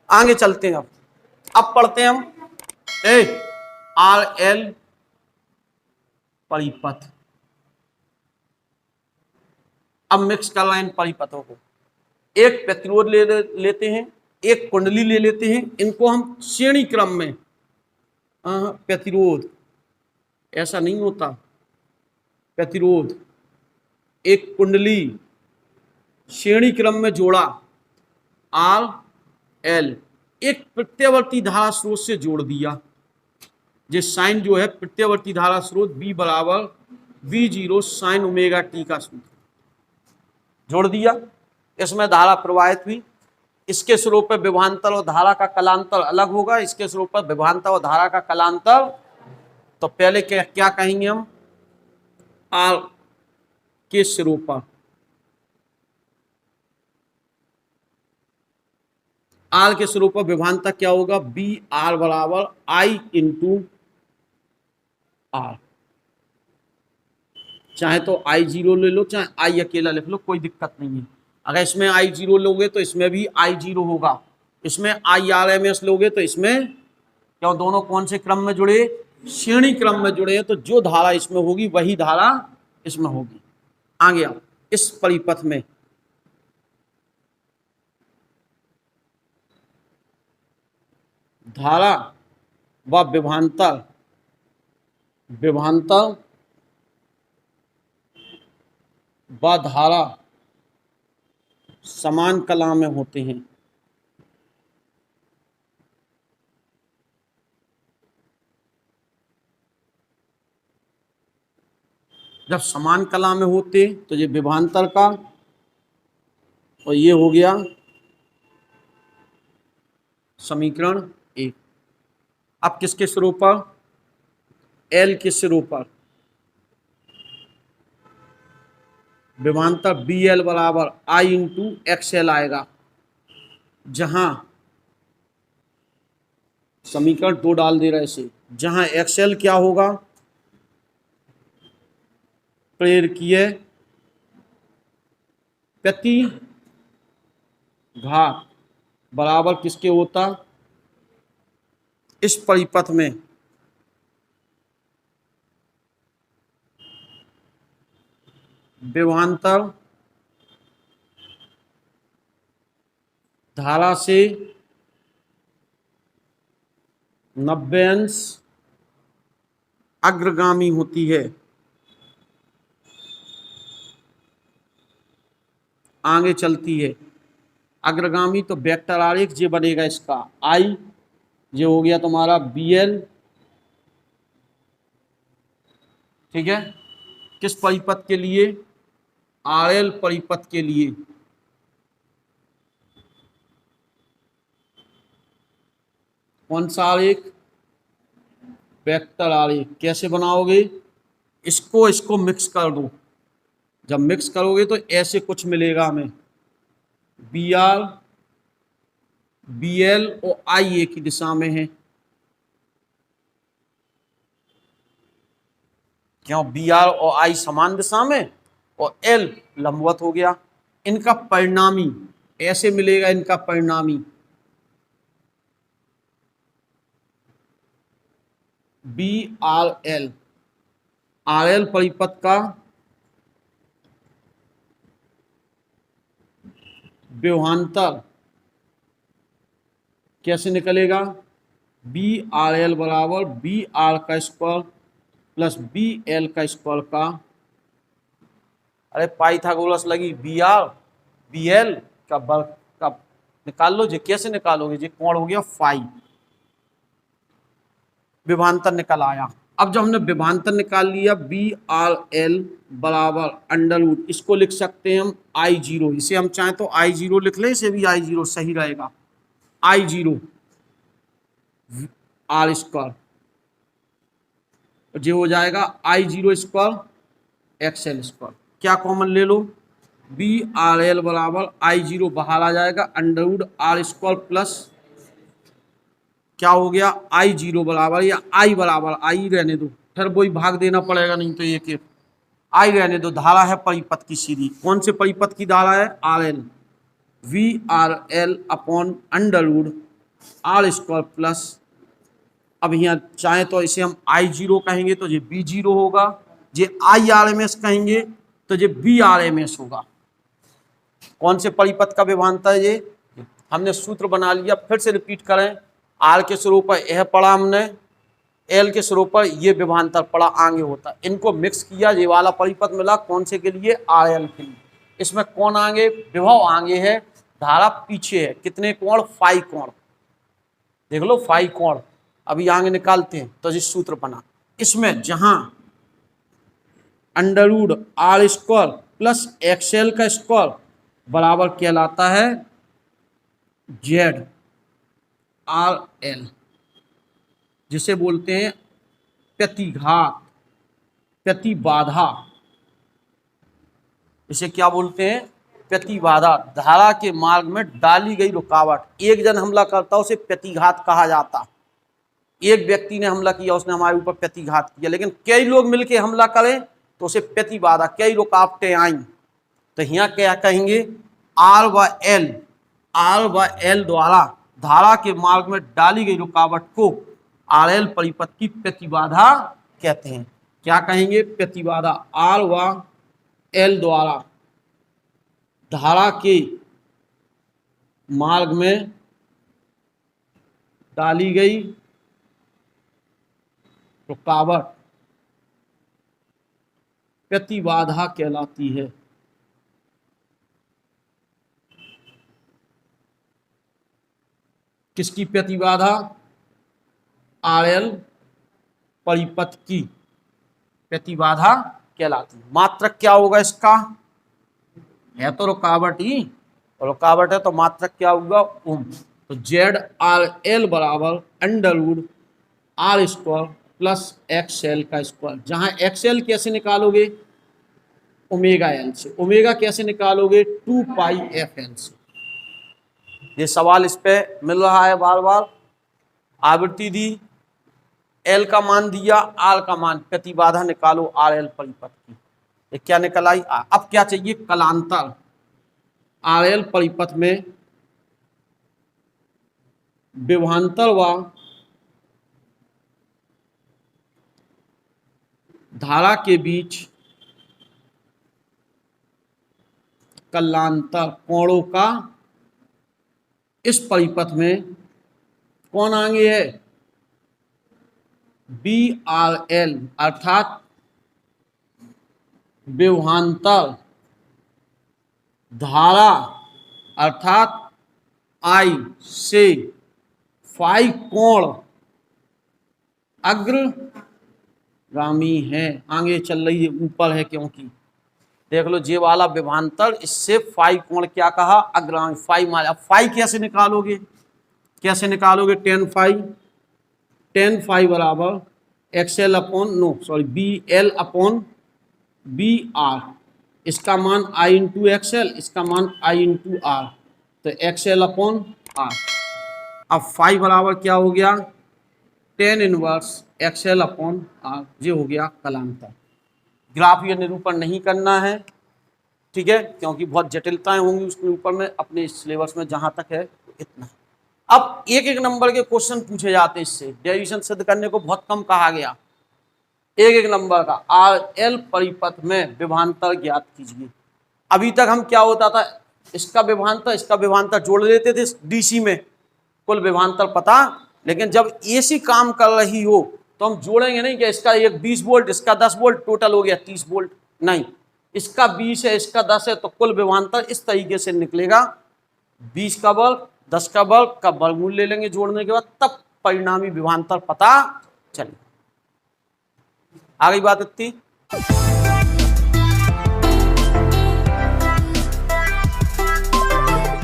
आगे चलते हैं। अब पढ़ते हैं हम आर एल परिपथ। अब मिक्स कर रहे हैं इन परिपथों को। एक प्रतिरोध लेते हैं, एक कुंडली ले लेते हैं, इनको हम श्रेणी क्रम में, प्रतिरोध ऐसा नहीं होता, प्रतिरोध एक कुंडली श्रेणी क्रम में जोड़ा आर एल, एक प्रत्यावर्ती धारा स्रोत से जोड़ दिया। ये साइन जो है प्रत्यावर्ती धारा स्रोत B बराबर V0 साइन ओमेगा टी का सूत्र जोड़ दिया। इसमें धारा प्रवाहित हुई। इसके स्वरूप पर विभवांतर और धारा का कलांतर अलग होगा। इसके स्वरूप पर विभवांतर और धारा का कलांतर, तो पहले क्या कहेंगे हम, आर के स्वरूप पर, आर के स्वरूप पर विभवांतर क्या होगा, बी आर बराबर आई इंटू आर। चाहे तो I0 ले लो, चाहे I अकेला लिख लो, कोई दिक्कत नहीं है। अगर इसमें I0 लोगे तो इसमें भी I0 होगा। इसमें IRMS लोगे तो इसमें, क्यों दोनों कौन से क्रम में जुड़े, श्रेणी क्रम में जुड़े हैं, तो जो धारा इसमें होगी वही धारा इसमें होगी। आगे आओ, इस परिपथ में धारा व विभवांतर, विभवांतर व धारा समान कला में होते हैं। जब समान कला में होते तो ये विभवांतर का, और ये हो गया समीकरण 1। अब किसके स्वरूप पर, एल के स्वरूप पर विभवांतर बी एल बराबर आई इंटू एक्स एल आएगा, जहां समीकरण 2 डाल दे रहे इसे, जहां एक्स एल क्या होगा, प्रेरकीय प्रतिघात बराबर किसके होता, इस परिपथ में विभवांतर धारा से 90 अंश अग्रगामी होती है। आगे चलती है अग्रगामी, तो वेक्टर आरेख ये बनेगा इसका आई, ये हो गया तुम्हारा बी एल, ठीक है, किस परिपथ के लिए, आर एल परिपथ के लिए। कौन सा आरेख, वेक्टर आरेख। कैसे बनाओगे, इसको मिक्स कर दो। जब मिक्स करोगे तो ऐसे कुछ मिलेगा हमें, बी आर बी एल और आई एक ही दिशा में है। क्यों, बी आर और आई समान दिशा में और एल लंबवत हो गया। इनका परिणामी ऐसे मिलेगा, इनका परिणामी B R L, R L परिपथ का विभवांतर कैसे निकलेगा, बी आर एल बराबर बी आर का स्क्वायर प्लस बी एल का स्क्वायर का, अरे पाइथागोरस लगी, बी आर बी एल का वर्ग का निकाल लो। जी कैसे निकालोगे, जी कोण हो गया फाई, विभवांतर निकल आया। अब जब हमने विभवांतर निकाल लिया, बी आर एल बराबर अंडर रूट, इसको लिख सकते हैं हम I0, इसे हम चाहें तो I0 लिख लें, इसे भी I0 सही रहेगा, I0 आर स्क्वायर, जो हो जाएगा I0 स्क्वायर एक्सएल स्क्वायर। क्या कॉमन ले लो, बी आर एल बराबर I0 बाहर आ जाएगा, under root R square plus क्या हो गया I0 बराबर, या I बराबर, I रहने दो, फिर वही भाग देना पड़ेगा, नहीं तो एक एक आई रहने दो, धारा है परिपथ की सीधी। कौन से परिपथ की धारा है? R L, V R L upon under root R square plus, अब यहाँ चाहे तो इसे हम आई जीरो कहेंगे तो ये बी जीरो होगा, ये आई आर एम एस कहेंगे तो ये बी आर एम एस होगा। कौन से परिपथ का विभवांतर है ये? हमने सूत्र बना लिया, फिर से रिपीट करें। आर के स्वरूप पर यह पढ़ा हमने, एल के स्वरूप पर ये विभवांतर पढ़ा आगे होता, इनको मिक्स किया, ये वाला परिपथ मिला। कौन से के लिए? आर एल के लिए। इसमें कौन आगे? विभव आगे है, धारा पीछे है। कितने कोण? फाई कोण, देख लो फाई कोण। अभी आगे निकालते हैं तो ये सूत्र बना। इसमें जहां under root R square plus X L का स्क्वायर बराबर कहलाता है जेड आर एल, जिसे बोलते हैं प्रतिघात, प्रतिबाधा। इसे क्या बोलते हैं? प्रतिबाधा। धारा के मार्ग में डाली गई रुकावट। एक जन हमला करता उसे प्रतिघात कहा जाता। एक व्यक्ति ने हमला किया, उसने हमारे ऊपर प्रतिघात किया, लेकिन कई लोग मिलकर हमला करें तो उसे प्रतिबाधा, कई रुकावटें आई। तो यहाँ क्या कहेंगे? आर व एल, आर व एल द्वारा धारा के मार्ग में डाली गई रुकावट को आर एल परिपथ की प्रतिबाधा कहते हैं। क्या कहेंगे? प्रतिबाधा। आर व एल द्वारा धारा के मार्ग में डाली गई रुकावट प्रतिबाधा कहलाती है। किसकी प्रतिबाधा? आर एल परिपथ की प्रतिबाधा कहलाती है। मात्रक क्या होगा इसका? है तो रुकावट ही, रुकावट है तो मात्रक क्या होगा? ओम। तो जेड आर एल बराबर under root R square plus X L का स्क्वायर। जहां एक्स एल कैसे निकालोगे? ओमेगा एल से। ओमेगा कैसे निकालोगे? 2 पाई एफ एल से। ये सवाल इस पे मिल रहा है बार बार। आवृत्ति दी, एल का मान दिया, आर का मान, प्रतिबाधा निकालो आर एल परिपथ की। ये क्या निकल आई? अब क्या चाहिए? कलांतर। आर एल परिपथ में विभवांतर व धारा के बीच कलांतर कोणों का इस परिपथ में कौन आगे है? बी आर एल, अर्थात विभवांतर धारा अर्थात आई से फाई कोण अग्रगामी है, आगे चल रही है, ऊपर है, क्योंकि देख लो जे वाला विभवांतर, इससे फाई कोण क्या कहा? अग्रगामी। फाई मारा। फाई कैसे निकालोगे? कैसे निकालोगे? टेन फाई बराबर X L upon B L upon B R. इसका मान आई इंटू एक्सएल, इसका मान आई इंटू आर, तो एक्सएल अपॉन आर। अब फाई बराबर क्या हो गया? Tan inverse X L upon R. ये हो गया कलांतर। ग्राफ ये निरूपण नहीं करना है, ठीक है, क्योंकि बहुत जटिलताएं होंगी उसके ऊपर में। अपने सिलेबस में जहां तक है इतना। अब एक एक नंबर के क्वेश्चन पूछे जाते हैं इससे। डेरिवेशन सिद्ध करने को बहुत कम कहा गया। एक एक नंबर का आर एल परिपथ में विभवांतर ज्ञात कीजिए। अभी तक हम क्या होता था, इसका विभवांतर जोड़ लेते थे डीसी में, कुल विभवांतर पता। लेकिन जब एसी काम कर रही हो तो हम जोड़ेंगे नहीं कि इसका एक 20 वोल्ट, इसका 10 वोल्ट, टोटल हो गया 30 वोल्ट। नहीं, इसका 20 है, इसका 10 है, तो कुल विभवांतर इस तरीके से निकलेगा। 20 का वर्ग, 10 का वर्ग का वर्गमूल ले लेंगे जोड़ने के बाद, तब परिणामी विभवांतर पता चलेगा। आ गई बात इतनी?